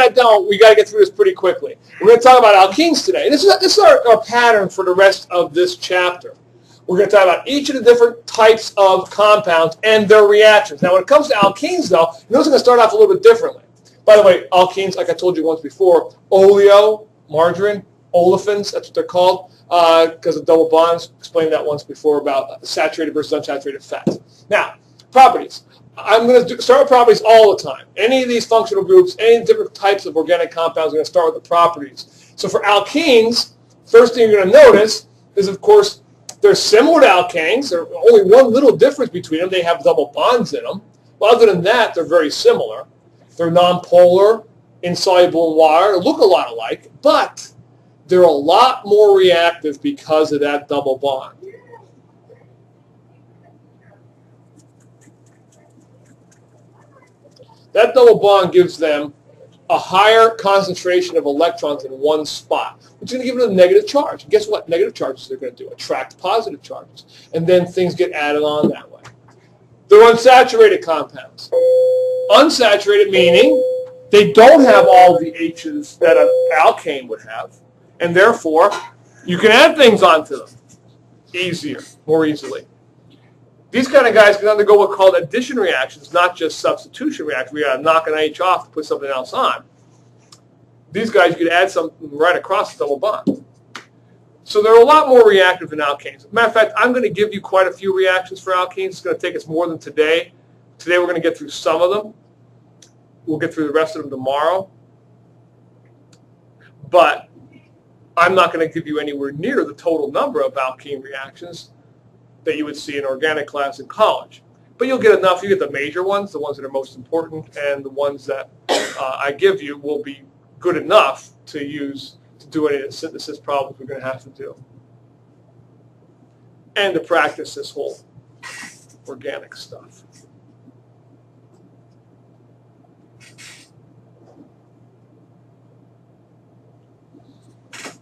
that down, we got to get through this pretty quickly. We're going to talk about alkenes today. This is our pattern for the rest of this chapter. We're going to talk about each of the different types of compounds and their reactions. Now, when it comes to alkenes, though, notice I'm going to start off a little bit differently. By the way, alkenes, like I told you once before, oleo, margarine, olefins, that's what they're called, because of double bonds. Explained that once before about saturated versus unsaturated fats. Now, properties. I'm going to start with properties all the time. Any of these functional groups, any different types of organic compounds, I'm going to start with the properties. So for alkenes, first thing you're going to notice is, of course, they're similar to alkanes. There's only one little difference between them. They have double bonds in them. But other than that, they're very similar. They're nonpolar, insoluble in water. They look a lot alike, but they're a lot more reactive because of that double bond. That double bond gives them a higher concentration of electrons in one spot, which is going to give them a negative charge. And guess what? Negative charges they're going to do? Attract positive charges. And then things get added on that way. They're unsaturated compounds. Unsaturated meaning they don't have all the H's that an alkane would have, and therefore you can add things onto them easier, more easily. These kind of guys can undergo what's called addition reactions, not just substitution reactions. We got to knock an H off to put something else on. These guys, you could add something right across the double bond. So they're a lot more reactive than alkanes. Matter of fact, I'm going to give you quite a few reactions for alkenes. It's going to take us more than today. Today we're going to get through some of them. We'll get through the rest of them tomorrow. But I'm not going to give you anywhere near the total number of alkene reactions that you would see in organic class in college. But you'll get enough. You get the major ones, the ones that are most important, and the ones that I give you will be good enough to use to do any of the synthesis problems we're going to have to do. And to practice this whole organic stuff.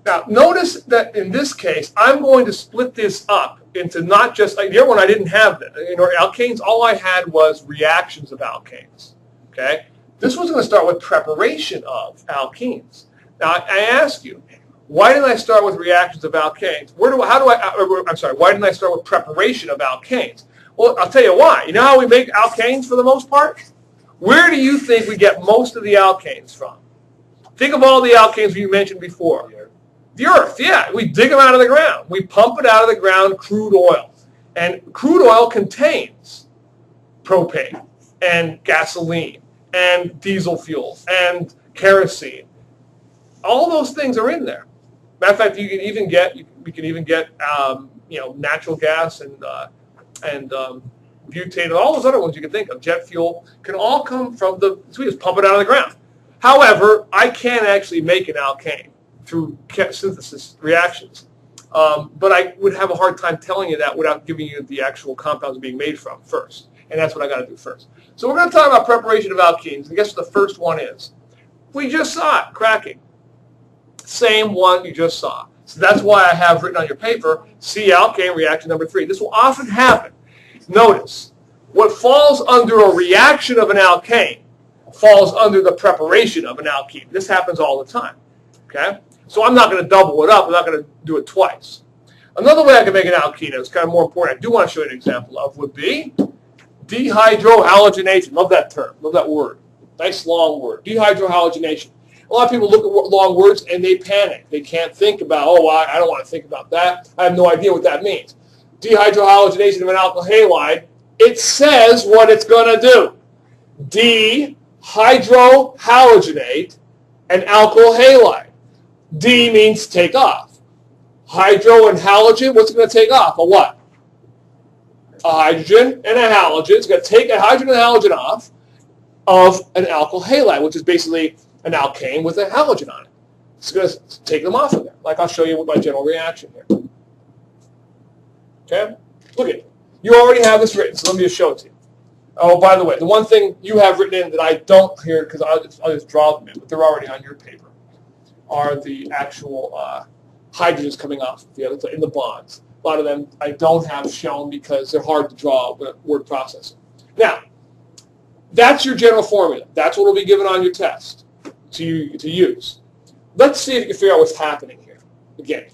Now, notice that in this case, I'm going to split this up into not just, like the other one I didn't have that. You know, alkanes, all I had was reactions of alkanes. Okay? This one's going to start with preparation of alkenes. Now, I ask you, why didn't I start with reactions of alkanes? Why didn't I start with preparation of alkanes? Well, I'll tell you why. You know how we make alkanes for the most part? Where do you think we get most of the alkanes from? Think of all the alkanes we mentioned before. The earth, yeah. We dig them out of the ground. We pump it out of the ground, crude oil. And crude oil contains propane and gasoline and diesel fuel and kerosene. All those things are in there. Matter of fact, we can even get natural gas and butane and all those other ones you can think of. Jet fuel can all come from so we just pump it out of the ground. However, I can actually make an alkane through synthesis reactions. But I would have a hard time telling you that without giving you the actual compounds being made from first. And that's what I got to do first. So we're going to talk about preparation of alkenes. And guess what the first one is? We just saw it, cracking. Same one you just saw. So that's why I have written on your paper, C alkane reaction number 3. This will often happen. Notice, what falls under a reaction of an alkane falls under the preparation of an alkene. This happens all the time. Okay? So I'm not going to double it up. I'm not going to do it twice. Another way I can make an alkene, it's kind of more important, I do want to show you an example of, would be dehydrohalogenation. Love that term. Love that word. Nice long word. Dehydrohalogenation. A lot of people look at long words and they panic. They can't think about, I don't want to think about that. I have no idea what that means. Dehydrohalogenation of an alkyl halide, it says what it's going to do. Dehydrohalogenate an alkyl halide. D means take off. Hydro and halogen, what's it going to take off? A what? A hydrogen and a halogen. It's going to take a hydrogen and a halogen off of an alkyl halide, which is basically an alkane with a halogen on it. It's going to take them off of there, like I'll show you with my general reaction here. Okay? Look at it. You already have this written, so let me just show it to you. Oh, by the way, the one thing you have written in that I don't here, because I'll just draw them in, but they're already on your paper, are the actual hydrogens coming off the other in the bonds. A lot of them I don't have shown because they're hard to draw with word processing. Now, that's your general formula. That's what will be given on your test. to use. Let's see if you can figure out what's happening here. Again,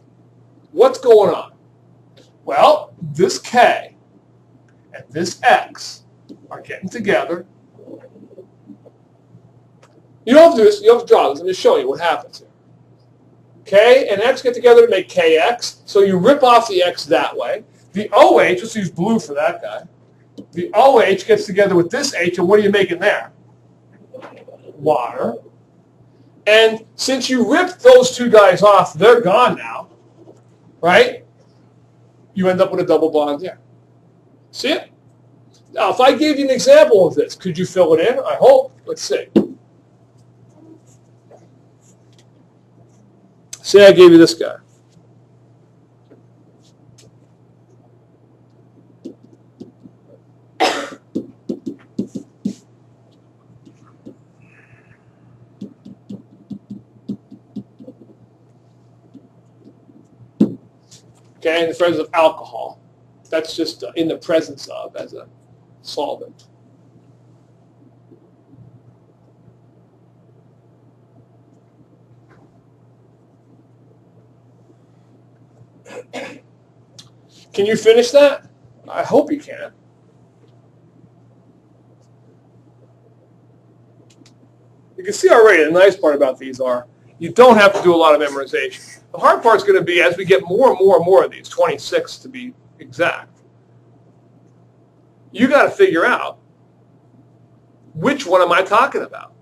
what's going on? Well, this K and this X are getting together. You don't have to do this. You don't have to draw this. I'm just showing you what happens here. K and X get together to make KX. So you rip off the X that way. The OH, let's use blue for that guy. The OH gets together with this H, and what are you making there? Water. And since you ripped those two guys off, they're gone now, right? You end up with a double bond there. See it? Now, if I gave you an example of this, could you fill it in? I hope. Let's see. Say I gave you this guy. Okay, in the presence of alcohol. That's just in the presence of as a solvent. Can you finish that? I hope you can. You can see already the nice part about these are you don't have to do a lot of memorization. The hard part is going to be as we get more and more and more of these, 26 to be exact, you got to figure out which one am I talking about.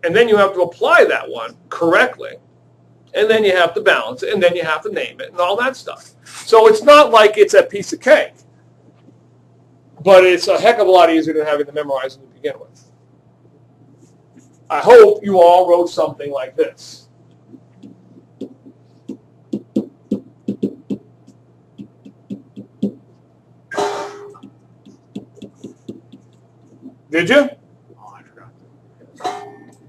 And then you have to apply that one correctly. And then you have to balance it, and then you have to name it, and all that stuff. So it's not like it's a piece of cake, but it's a heck of a lot easier than having to memorize it to begin with. I hope you all wrote something like this. Did you? Oh, I forgot.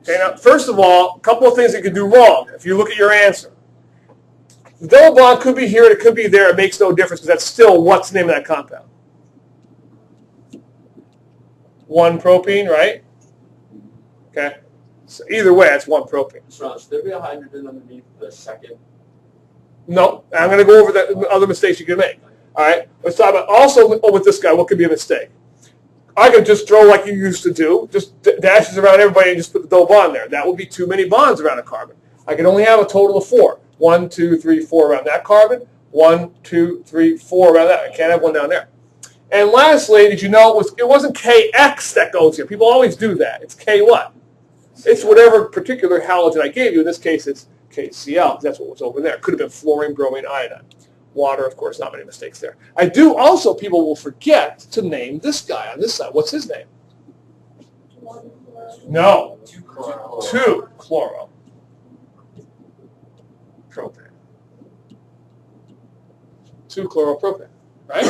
Okay, now, first of all, a couple of things you could do wrong if you look at your answer. The double bond could be here, it could be there. It makes no difference because that's still what's the name of that compound? 1-propene, right? Okay. So either way, that's 1-propene. So should there be a hydrogen underneath the second? No. I'm going to go over the other mistakes you can make. All right. Let's talk about also with this guy. What could be a mistake? I could just throw like you used to do, just dashes around everybody and just put the double bond there. That would be too many bonds around a carbon. I can only have a total of 4. 1, 2, 3, 4 around that carbon. 1, 2, 3, 4 around that. I can't have one down there. And lastly, did you know it wasn't KX that goes here? People always do that. It's K what? It's whatever particular halogen I gave you. In this case, it's KCl. That's what was over there. It could have been fluorine, bromine, iodine. Water, of course, not many mistakes there. I do also, people will forget to name this guy on this side. What's his name? No. 2-chloro. Propane. 2-chloropropane, right?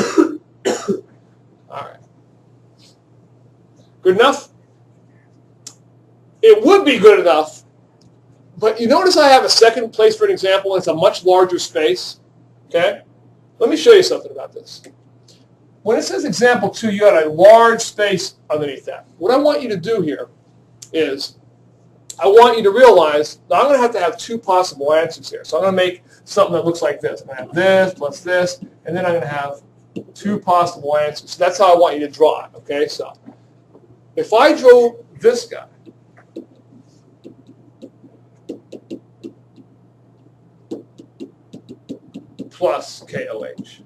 All right. Good enough? It would be good enough, but you notice I have a second place for an example. It's a much larger space. Okay? Let me show you something about this. When it says example 2, you got a large space underneath that. What I want you to do here is I want you to realize that I'm going to have 2 possible answers here. So I'm going to make something that looks like this. I'm going to have this plus this, and then I'm going to have 2 possible answers. So that's how I want you to draw it. Okay? So if I drew this guy, plus KOH.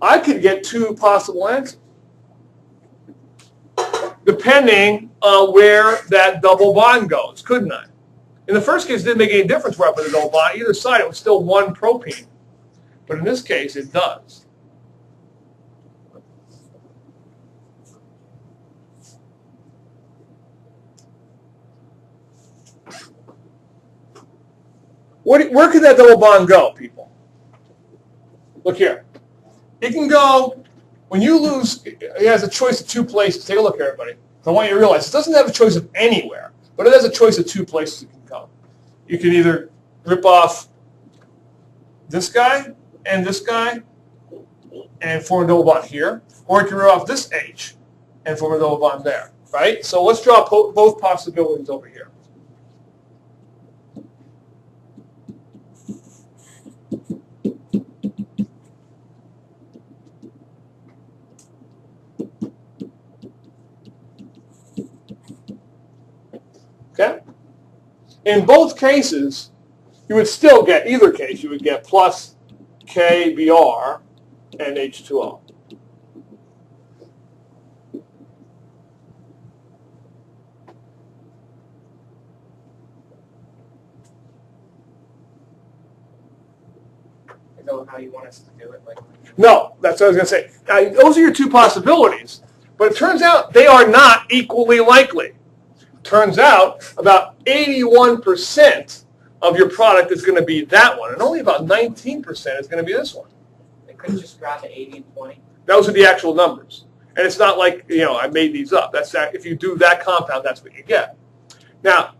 I could get 2 possible answers, depending on where that double bond goes, couldn't I? In the first case, it didn't make any difference where I put the double bond. Either side, it was still 1-propene. But in this case, it does. Where could that double bond go, people? Look here. It can go, when you lose, it has a choice of 2 places. Take a look here, everybody. I want you to realize it doesn't have a choice of anywhere, but it has a choice of 2 places it can go. You can either rip off this guy and this guy, and form a double bond here, or it can rip off this H and form a double bond there, right? So let's draw both possibilities over here. Okay? In both cases, you would still get, either case, you would get plus KBr and H2O. I know how you want us to do it. Like, No, that's what I was going to say. Now, those are your two possibilities, but it turns out they are not equally likely. Turns out about 81% of your product is going to be that one, and only about 19% is going to be this one. they couldn't just grab the 80 and 20. Those are the actual numbers. And it's not like, I made these up. That's that. If you do that compound, that's what you get. Now,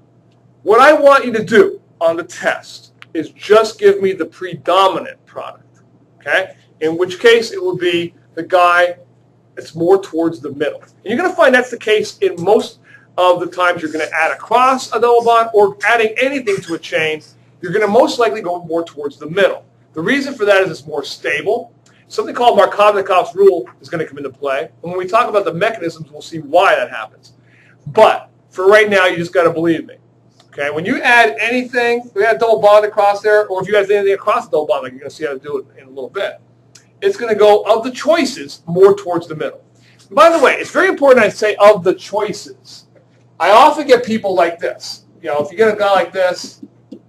what I want you to do on the test is just give me the predominant product, okay? In which case, it will be the guy that's more towards the middle. And you're going to find that's the case in most of the times you're going to add across a double bond or adding anything to a chain. You're going to most likely go more towards the middle. The reason for that is it's more stable. Something called Markovnikov's rule is going to come into play. And when we talk about the mechanisms, we'll see why that happens. But for right now, you just got to believe me. Okay, when you add anything, we add a double bond across there, or if you add anything across the double bond, like you're going to see how to do it in a little bit, it's going to go, of the choices, more towards the middle. And by the way, it's very important I say of the choices. I often get people like this. If you get a guy like this,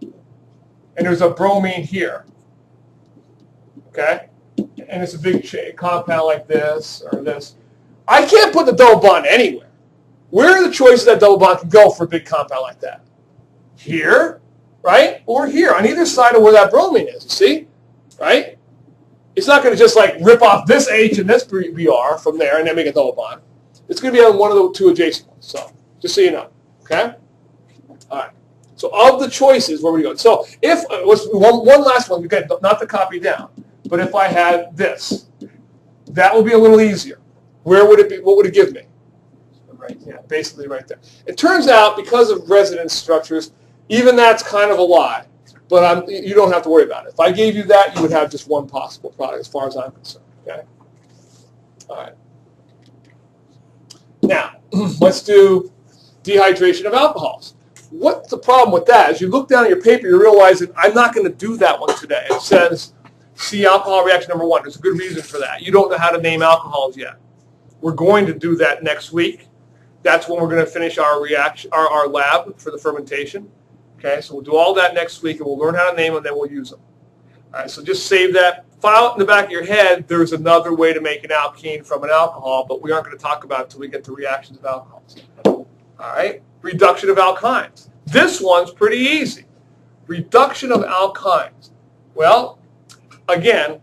and there's a bromine here, okay, and it's a big compound like this or this, I can't put the double bond anywhere. Where are the choices that double bond can go for a big compound like that? Here, right, or here, on either side of where that bromine is, you see, right? It's not going to just like rip off this H and this Br from there and then make a double bond. It's going to be on one of the two adjacent ones, so just so you know, okay? All right. So of the choices, where would you go? So if, one last one, again, not to copy down, but if I had this, that would be a little easier. Where would it be? What would it give me? Right, yeah, basically right there. It turns out, because of resonance structures, even that's kind of a lie, but you don't have to worry about it. If I gave you that, you would have just one possible product as far as I'm concerned, okay? All right. Now, let's do dehydration of alcohols. What's the problem with that? As you look down at your paper, you realize that I'm not going to do that one today. It says, see alcohol reaction number 1. There's a good reason for that. You don't know how to name alcohols yet. We're going to do that next week. That's when we're going to finish our our lab for the fermentation. Okay, so we'll do all that next week, and we'll learn how to name them, and then we'll use them. All right, so just save that. File it in the back of your head. There's another way to make an alkene from an alcohol, but we aren't going to talk about it until we get to reactions of alcohols. All right, reduction of alkynes. This one's pretty easy. Reduction of alkynes. Well, again,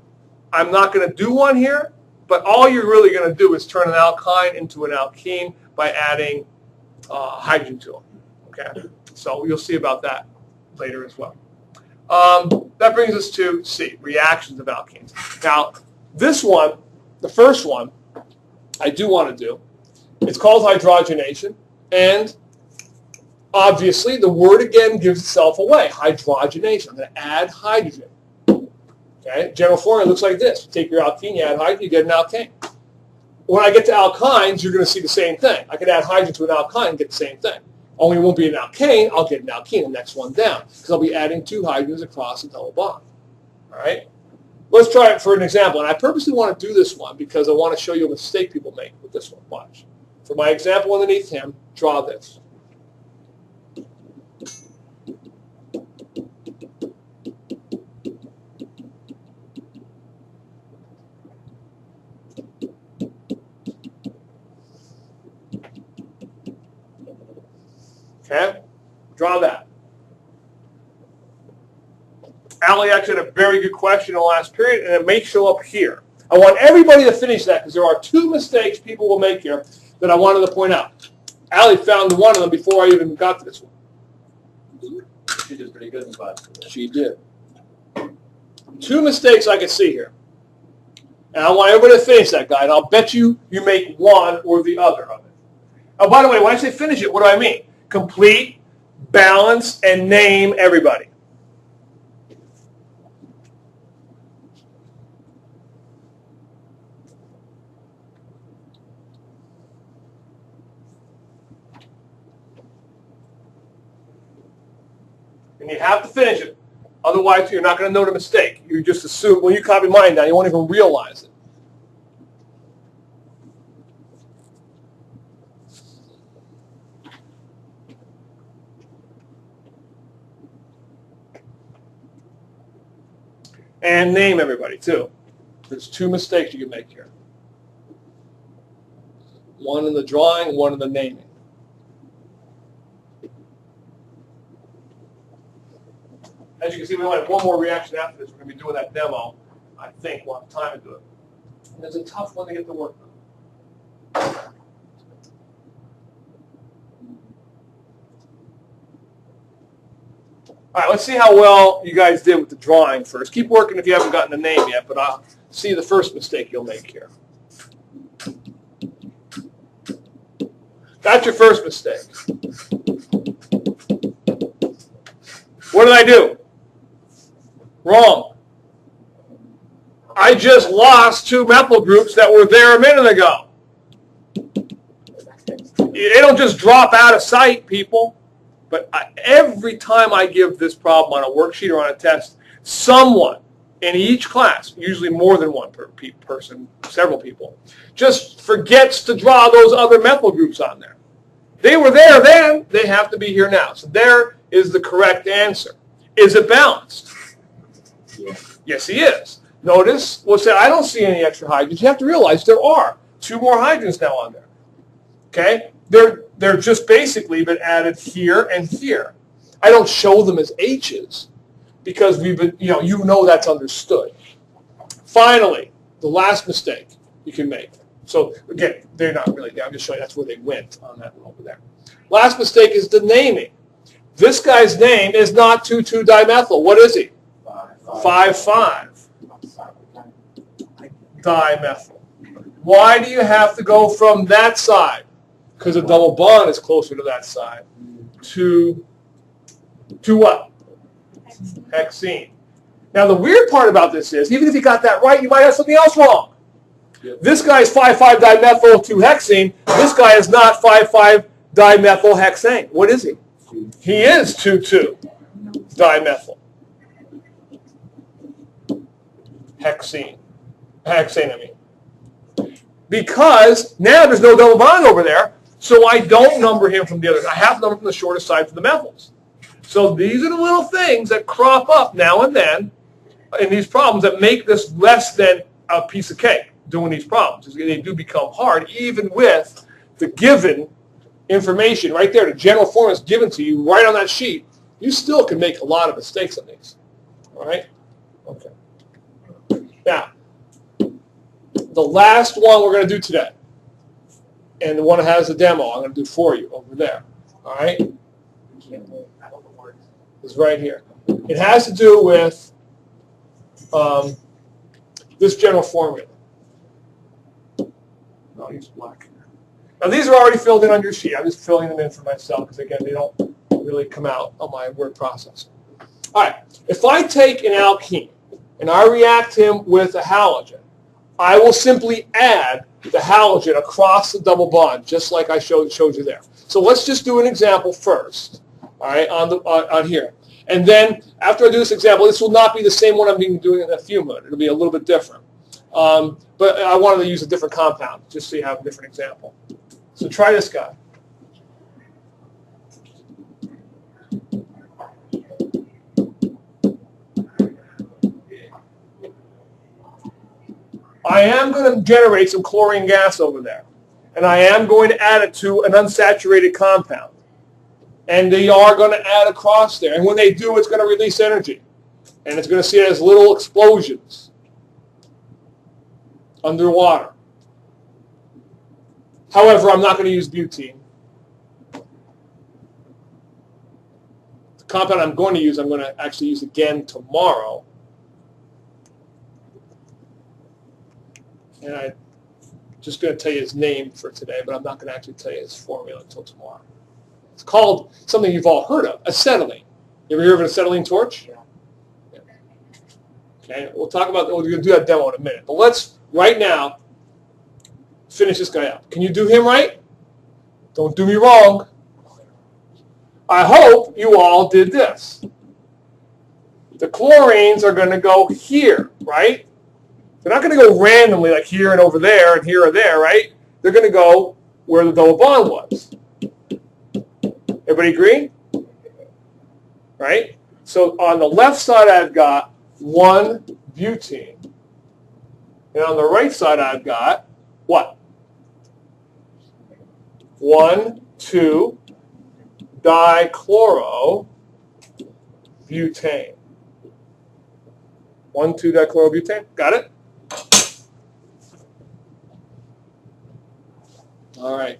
I'm not going to do one here, but all you're really going to do is turn an alkyne into an alkene by adding hydrogen to them. Okay, so you'll see about that later as well. That brings us to C, reactions of alkenes. Now, this one, the first one, I do want to do. It's called hydrogenation, and obviously the word again gives itself away. Hydrogenation. I'm going to add hydrogen. Okay, general formula looks like this. You take your alkene, you add hydrogen, you get an alkane. When I get to alkynes, you're going to see the same thing. I could add hydrogen to an alkyne and get the same thing. Only it won't be an alkane, I'll get an alkene, the next one down, because I'll be adding 2 hydrogens across a double bond. All right? Let's try it for an example. And I purposely want to do this one because I want to show you a mistake people make with this one. Watch. For my example underneath him, draw this. Okay? Draw that. Ali actually had a very good question in the last period, and it may show up here. I want everybody to finish that because there are 2 mistakes people will make here that I wanted to point out. Ali found one of them before I even got to this one. She did pretty good in class. She did. 2 mistakes I could see here. And I want everybody to finish that, guy. And I'll bet you make one or the other of it. Oh, by the way, when I say finish it, what do I mean? Complete, balance, and name everybody. And you have to finish it. Otherwise, you're not going to know the mistake. You just assume, when you copy mine down, you won't even realize it. And name everybody, too. There's two mistakes you can make here. One in the drawing, one in the naming. As you can see, we only have one more reaction after this. We're going to be doing that demo. I think we'll have time to do it. And it's a tough one to get to work on. All right, let's see how well you guys did with the drawing first. Keep working if you haven't gotten the name yet, but I'll see the first mistake you'll make here. That's your first mistake. What did I do? Wrong. I just lost two methyl groups that were there a minute ago. They don't just drop out of sight, people. But every time I give this problem on a worksheet or on a test, someone in each class, usually more than one person, several people, just forgets to draw those other methyl groups on there. They were there then, they have to be here now. So there is the correct answer. Is it balanced? Yeah. Yes, he is. Notice, we'll say, I don't see any extra hydrogens. You have to realize there are two more hydrogens now on there. Okay? They're just basically been added here and here. I don't show them as H's because we've been, you know that's understood. Finally, the last mistake you can make. So again, they're not really there. I'm just showing you that's where they went on that one over there. Last mistake is the naming. This guy's name is not 2,2-dimethyl. What is he? 5,5-dimethyl. Why do you have to go from that side? Because a double bond is closer to that side. To what? Hexene. Now the weird part about this is, even if you got that right, you might have something else wrong. Yep. This guy is 5,5-dimethyl-2-hexene. This guy is not 5,5-dimethyl-hexane. What is he? He is 2,2-dimethyl. Hexene, I mean. Because now there's no double bond over there, so I don't number him from the other. I have to number from the shortest side for the methyls. So these are the little things that crop up now and then in these problems that make this less than a piece of cake doing these problems. They do become hard, even with the given information right there. The general form is given to you right on that sheet. You still can make a lot of mistakes on these. All right? Okay. Now, the last one we're going to do today, and the one that has the demo, I'm going to do for you over there. All right? It's right here. It has to do with this general formula. I'll use black here. Now, these are already filled in on your sheet. I'm just filling them in for myself because, again, they don't really come out on my word processor. All right. If I take an alkene and I react him with a halogen, I will simply add the halogen across the double bond, just like I showed you there. So let's just do an example first, all right, on here. And then after I do this example, this will not be the same one I'm doing in a few minutes. It'll be a little bit different. But I wanted to use a different compound, just so you have a different example. So try this guy. I am going to generate some chlorine gas over there. And I am going to add it to an unsaturated compound. And they are going to add across there. And when they do, it's going to release energy. And it's going to see it as little explosions underwater. However, I'm not going to use butene. The compound I'm going to use, I'm going to actually use again tomorrow. And I'm just going to tell you his name for today, but I'm not going to actually tell you his formula until tomorrow. It's called something you've all heard of, acetylene. You ever hear of an acetylene torch? Yeah. Okay, we'll talk about, we're going to do that demo in a minute. But let's, right now, finish this guy up. Can you do him right? Don't do me wrong. I hope you all did this. The chlorines are going to go here, right? They're not going to go randomly like here and over there and here or there, right? They're going to go where the double bond was. Everybody agree? Right? So on the left side I've got 1 butene. And on the right side I've got what? 1, 2 dichlorobutane. 1, 2 dichlorobutane. Got it? All right.